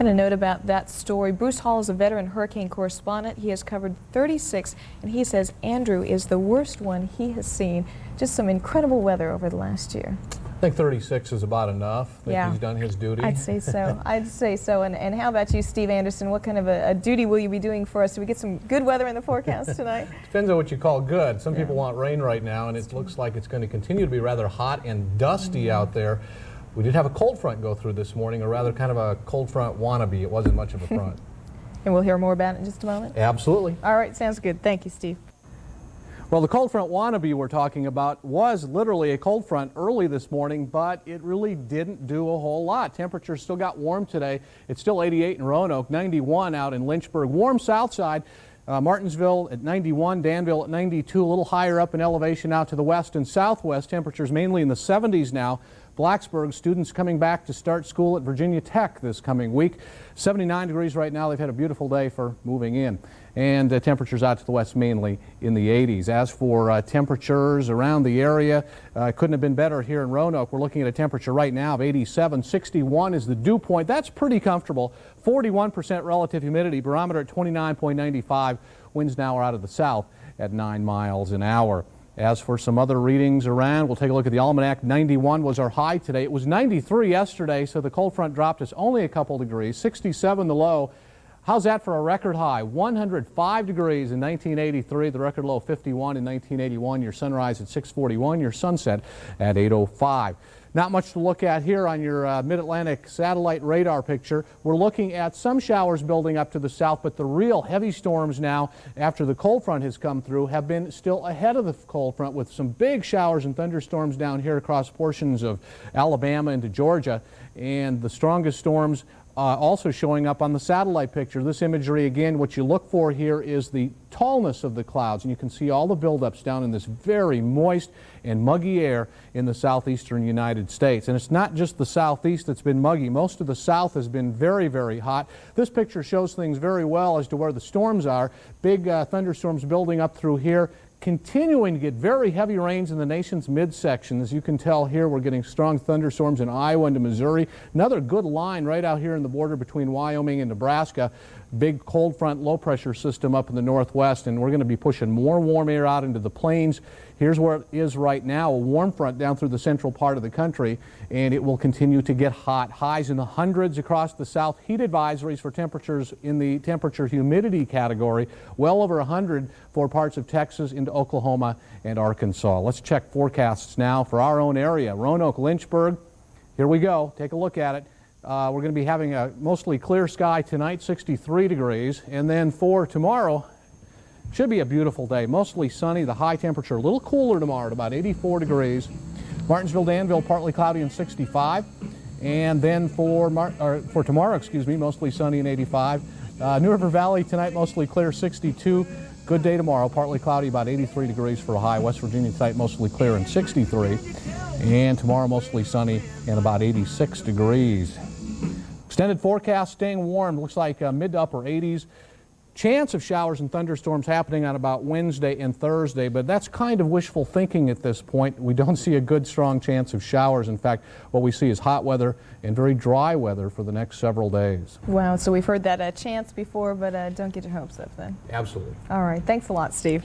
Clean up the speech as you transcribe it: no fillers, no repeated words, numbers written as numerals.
And a note about that story, Bruce Hall is a veteran hurricane correspondent. He has covered 36, and he says Andrew is the worst one he has seen. Just some incredible weather over the last year. I think 36 is about enough. I think he's done his duty. I'd say so. I'd say so. And how about you, Steve Anderson? What kind of a duty will you be doing for us? Do we get some good weather in the forecast tonight? Depends on what you call good. Some people want rain right now, and it looks like it's going to continue to be rather hot and dusty out there. We did have a cold front go through this morning, or rather kind of a cold front wannabe. It wasn't much of a front. And we'll hear more about it in just a moment? Absolutely. All right, sounds good. Thank you, Steve. Well, the cold front wannabe we're talking about was literally a cold front early this morning, but it really didn't do a whole lot. Temperatures still got warm today. It's still 88 in Roanoke, 91 out in Lynchburg. Warm south side. Martinsville at 91, Danville at 92, a little higher up in elevation out to the west and southwest. Temperatures mainly in the 70s now. Blacksburg, students coming back to start school at Virginia Tech this coming week. 79 degrees right now. They've had a beautiful day for moving in. And temperatures out to the west mainly in the 80s. As for temperatures around the area, couldn't have been better here in Roanoke. We're looking at a temperature right now of 87. 61 is the dew point. That's pretty comfortable. 41% relative humidity. Barometer at 29.95. Winds now are out of the south at 9 miles an hour. As for some other readings around, we'll take a look at the almanac. 91 was our high today. It was 93 yesterday, so the cold front dropped us only a couple degrees. 67 the low. How's that for a record high? 105 degrees in 1983, the record low 51 in 1981. Your sunrise at 6:41, your sunset at 8:05. Not much to look at here on your Mid-Atlantic satellite radar picture. We're looking at some showers building up to the south, but the real heavy storms now, after the cold front has come through, have been still ahead of the cold front with some big showers and thunderstorms down here across portions of Alabama into Georgia. And the strongest storms also showing up on the satellite picture. This imagery, again, what you look for here is the tallness of the clouds, and you can see all the buildups down in this very moist and muggy air in the southeastern United States. And it's not just the southeast that's been muggy. Most of the south has been very, very hot. This picture shows things very well as to where the storms are. Big thunderstorms building up through here. Continuing to get very heavy rains in the nation's midsection. As you can tell here, we're getting strong thunderstorms in Iowa into Missouri. Another good line right out here in the border between Wyoming and Nebraska. Big cold front low pressure system up in the northwest, and we're going to be pushing more warm air out into the plains. Here's where it is right now, a warm front down through the central part of the country, and it will continue to get hot. Highs in the hundreds across the south. Heat advisories for temperatures in the temperature humidity category, well over 100 for parts of Texas into Oklahoma and Arkansas. Let's check forecasts now for our own area. Roanoke, Lynchburg. Here we go. Take a look at it. We're going to be having a mostly clear sky tonight, 63 degrees. And then for tomorrow, should be a beautiful day. Mostly sunny, the high temperature a little cooler tomorrow at about 84 degrees. Martinsville, Danville, partly cloudy and 65. And then for tomorrow, mostly sunny and 85. New River Valley tonight, mostly clear, 62. Good day tomorrow, partly cloudy, about 83 degrees for a high. West Virginia tonight, mostly clear and 63. And tomorrow, mostly sunny and about 86 degrees. Extended forecast, staying warm, looks like mid to upper 80s. Chance of showers and thunderstorms happening on about Wednesday and Thursday, but that's kind of wishful thinking at this point. We don't see a good, strong chance of showers. In fact, what we see is hot weather and very dry weather for the next several days. Wow, so we've heard that chance before, but don't get your hopes up then. Absolutely. All right, thanks a lot, Steve.